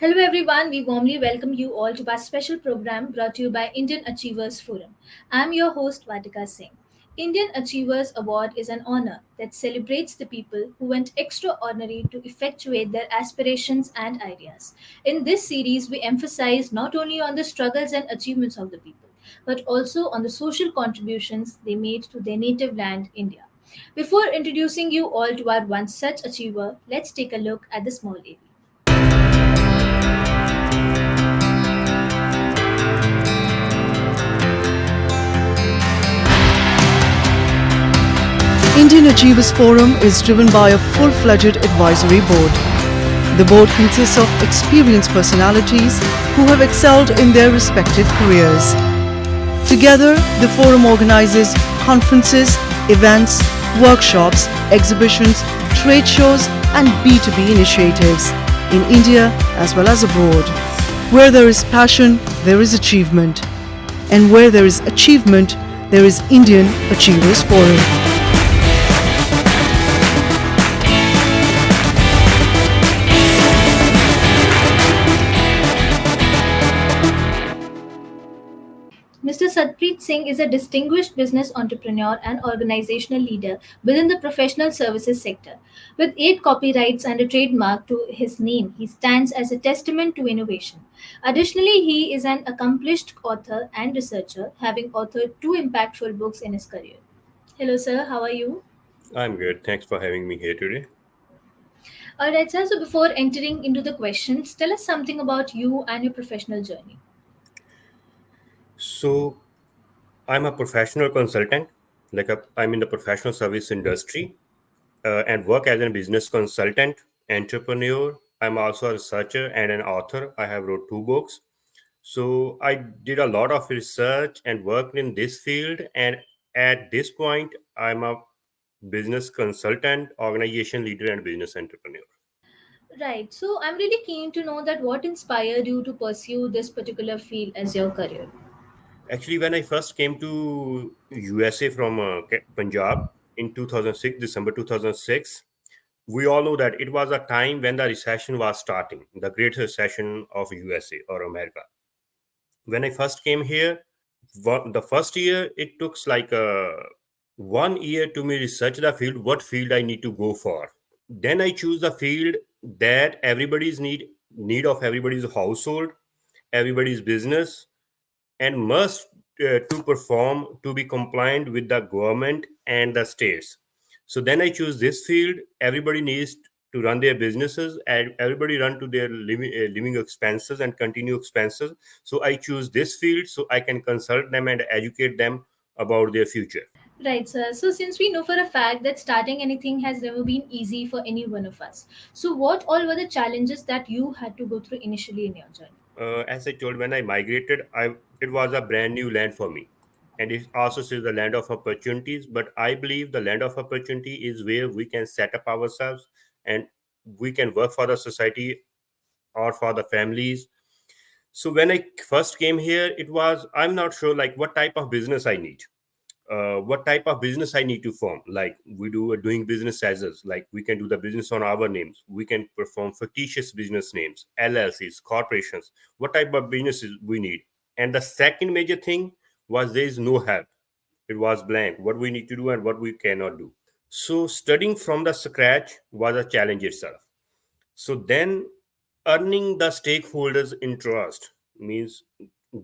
Hello everyone, we warmly welcome you all to our special program brought to you by Indian Achievers Forum. I'm your host Vatika Singh. Indian Achievers Award is an honor that celebrates the people who went extraordinary to effectuate their aspirations and ideas. In this series, we emphasize not only on the struggles and achievements of the people, but also on the social contributions they made to their native land, India. Before introducing you all to our one such achiever, let's take a look at the small AV. Indian Achievers Forum is driven by a full-fledged advisory board. The board consists of experienced personalities who have excelled in their respective careers. Together, the forum organizes conferences, events, workshops, exhibitions, trade shows, and B2B initiatives in India as well as abroad. Where there is passion, there is achievement. And where there is achievement, there is Indian Achievers Forum. Mr. Satpreet Singh is a distinguished business entrepreneur and organizational leader within the professional services sector. With 8 copyrights and a trademark to his name, he stands as a testament to innovation. Additionally, he is an accomplished author and researcher, having authored 2 impactful books in his career. Hello, sir. How are you? I'm good. Thanks for having me here today. All right, sir. So, before entering into the questions, tell us something about you and your professional journey. So, I'm a professional consultant, I'm in the professional service industry and work as a business consultant, entrepreneur. I'm also a researcher and an author. I have wrote 2 books. So, I did a lot of research and worked in this field. And at this point, I'm a business consultant, organization leader, and business entrepreneur. Right. So, I'm really keen to know that what inspired you to pursue this particular field as your career. Actually, when I first came to USA from Punjab in 2006, December 2006, we all know that it was a time when the recession was starting, the Great Recession of USA or America. When I first came here, the first year it took like 1 year to me research the field, what field I need to go for. Then I choose the field that everybody's need of everybody's household, everybody's business, and must to perform to be compliant with the government and the states. So then I choose this field. Everybody needs to run their businesses and everybody run to their living expenses and continue expenses. So I choose this field so I can consult them and educate them about their future. Right, sir. So, since we know for a fact that starting anything has never been easy for any one of us, so what all were the challenges that you had to go through initially in your journey? As I told, when I migrated, I it was a brand new land for me, and it also is the land of opportunities. But I believe the land of opportunity is where we can set up ourselves and we can work for the society or for the families. So when I first came here, it was I'm not sure like what type of business I need, what type of business I need to form. Like we do doing business as is, like we can do the business on our names. We can perform fictitious business names, LLCs, corporations. What type of businesses we need? And the second major thing was there is no help. It was blank. What we need to do and what we cannot do. So studying from the scratch was a challenge itself. So then earning the stakeholders' interest means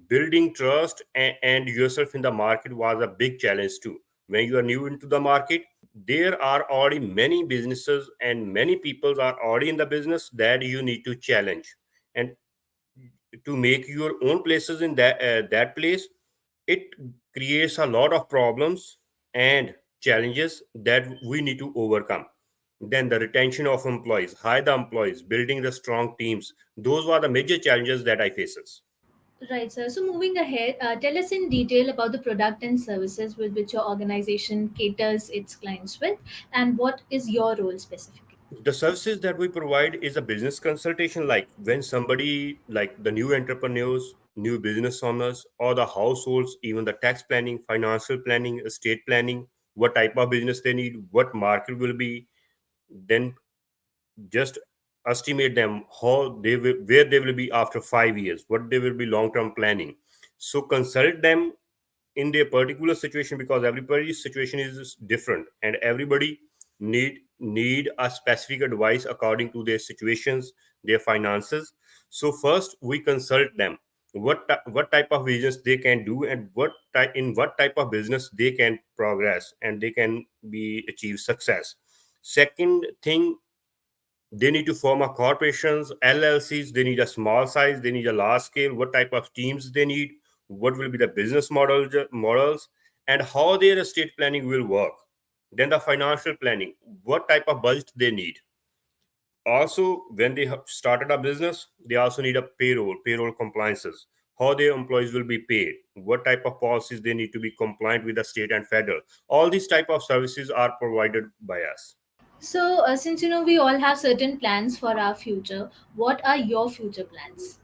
building trust and yourself in the market was a big challenge too. When you are new into the market, there are already many businesses and many people are already in the business that you need to challenge. And to make your own places in that place, it creates a lot of problems and challenges that we need to overcome. Then the retention of employees, hire the employees, building the strong teams, those were the major challenges that I faces. Right, sir. So, moving ahead, tell us in detail about the product and services with which your organization caters its clients with, and what is your role specifically. The services that we provide is a business consultation, like when somebody like the new entrepreneurs, new business owners, or the households, even the tax planning, financial planning, estate planning, what type of business they need, what market will be, then just estimate them how they will, where they will be after 5 years, what they will be long term planning. So consult them in their particular situation, because everybody's situation is different and everybody need a specific advice according to their situations, their finances. So first we consult them what type of business they can do, and what type of business they can progress and they can be achieve success. Second thing, they need to form a corporations, LLCs. They need a small size, they need a large scale, what type of teams they need, what will be the business models, and how their estate planning will work. Then the financial planning, what type of budget they need. Also, when they have started a business, they also need a payroll compliances, how their employees will be paid, what type of policies they need to be compliant with the state and federal. All these type of services are provided by us. So, since we all have certain plans for our future, what are your future plans?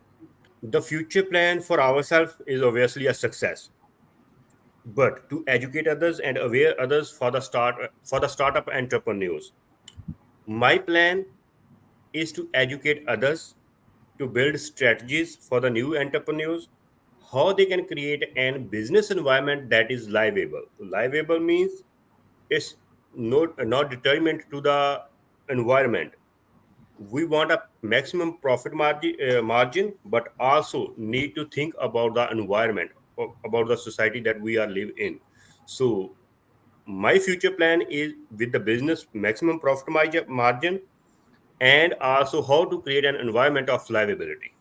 The future plan for ourselves is obviously a success, but to educate others and aware others for the startup entrepreneurs. My plan is to educate others, to build strategies for the new entrepreneurs, how they can create an business environment that is livable. Livable means it's not determined to the environment. We want a maximum profit margin, but also need to think about the environment, about the society that we are live in. So my future plan is with the business maximum profit margin, and also how to create an environment of livability.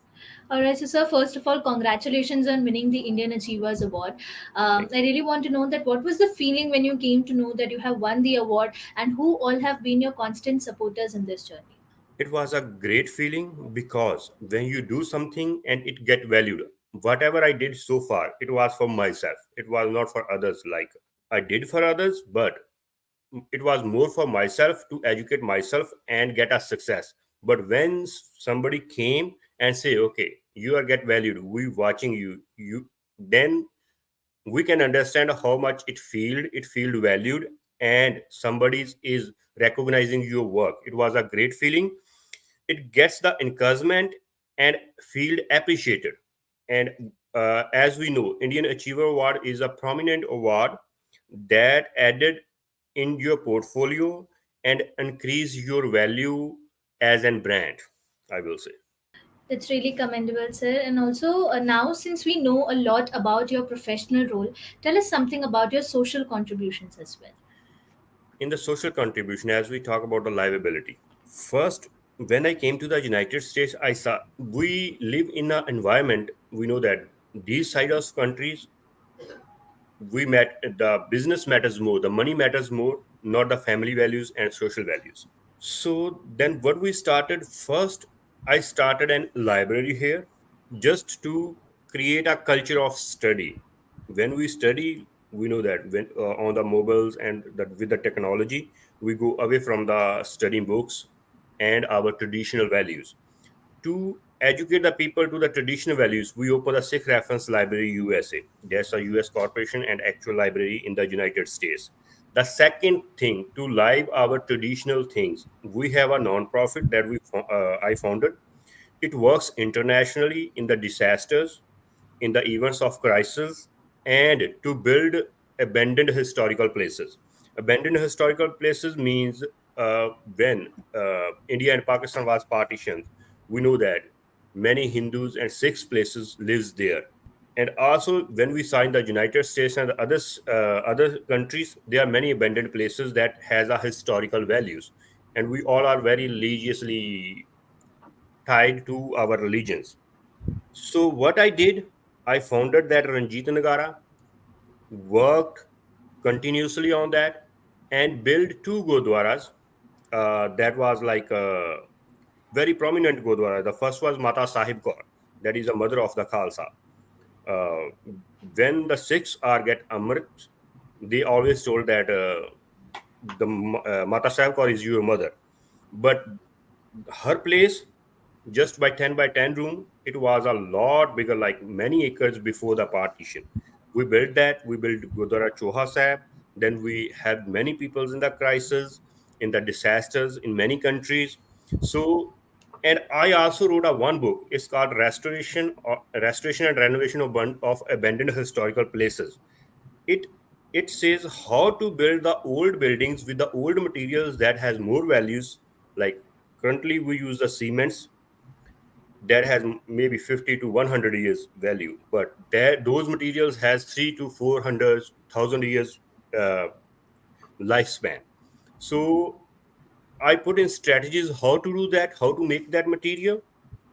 All right, so sir, first of all, congratulations on winning the Indian Achievers Award. Thank I really want to know that what was the feeling when you came to know that you have won the award, and who all have been your constant supporters in this journey? It was a great feeling, because when you do something and it get valued, whatever I did so far, it was for myself, it was not for others. Like, I did for others, but it was more for myself, to educate myself and get a success. But when somebody came and say, okay, you are get valued, we watching you, then we can understand how much it feel valued, and somebody is recognizing your work. It was a great feeling. It gets the encouragement and feel appreciated. And as we know, Indian Achiever Award is a prominent award that added in your portfolio and increase your value as a brand, I will say. That's really commendable, sir. And also, now since we know a lot about your professional role, tell us something about your social contributions as well. In the social contribution, as we talk about the livability, first, when I came to the United States, I saw we live in an environment. We know that these side of countries, we met the business matters more, the money matters more, not the family values and social values. So then what we started first, I started an library here, just to create a culture of study. When we study, we know that when on the mobiles and with the technology, we go away from the studying books and our traditional values. To educate the people to the traditional values, we open a Sikh Reference Library USA. There's a US corporation and actual library in the United States. The second thing, to live our traditional things, we have a non-profit that I founded. It works internationally in the disasters, in the events of crisis, and to build abandoned historical places. Abandoned historical places means when India and Pakistan was partitioned, we know that many Hindus and Sikhs places lives there. And also, when we saw in the United States and other countries, there are many abandoned places that has a historical values, and we all are very religiously tied to our religions. So what I did, I founded that Ranjit Nagara, worked continuously on that, and built two gurdwaras. That was like a very prominent gurdwara. The first was Mata Sahib Kaur, that is the mother of the Khalsa. Uh, when the Sikhs are get Amrit, they always told that Mata Sahib Kaur is your mother. But her place, just by 10 room, it was a lot bigger, like many acres before the partition. We built that. We built Gurdwara Choha Sahib. Then we had many peoples in the crisis, in the disasters in many countries. So And I also wrote a one book. It's called Restoration and Renovation of Abandoned Historical Places. It it says how to build the old buildings with the old materials that has more values. Like currently we use the cements that has maybe 50 to 100 years value, but that those materials has 3 to 400,000 years uh, lifespan. So I put in strategies how to do that, how to make that material,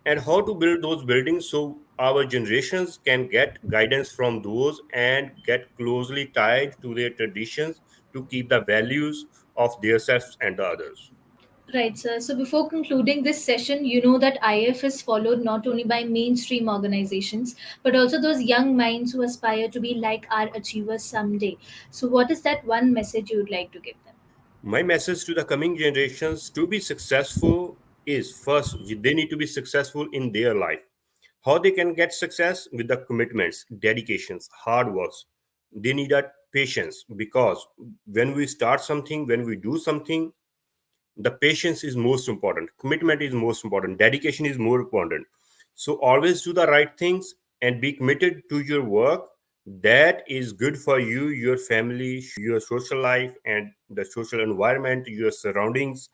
and how to build those buildings so our generations can get guidance from those and get closely tied to their traditions to keep the values of themselves and the others. Right, sir. So before concluding this session, you know that IF is followed not only by mainstream organizations, but also those young minds who aspire to be like our achievers someday. So, what is that one message you would like to give them? My message to the coming generations to be successful is first, they need to be successful in their life. How they can get success? With the commitments, dedications, hard works. They need a patience, because when we start something, when we do something, the patience is most important, commitment is most important, dedication is more important. So always do the right things and be committed to your work. That is good for you, your family, your social life, and the social environment, your surroundings.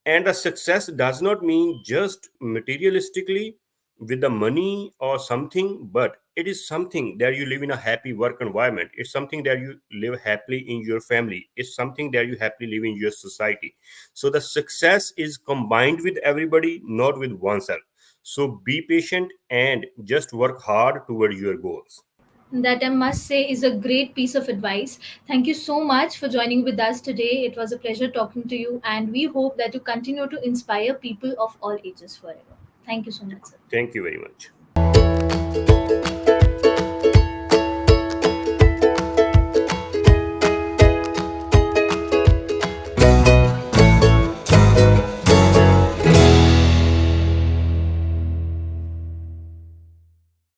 And the success does not mean just materialistically with the money or something, but it is something that you live in a happy work environment. It's something that you live happily in your family. It's something that you happily live in your society. So the success is combined with everybody, not with oneself. So be patient and just work hard toward your goals. That I must say is a great piece of advice. Thank you so much for joining with us today. It was a pleasure talking to you, and we hope that you continue to inspire people of all ages forever. Thank you so much, sir. Thank you very much.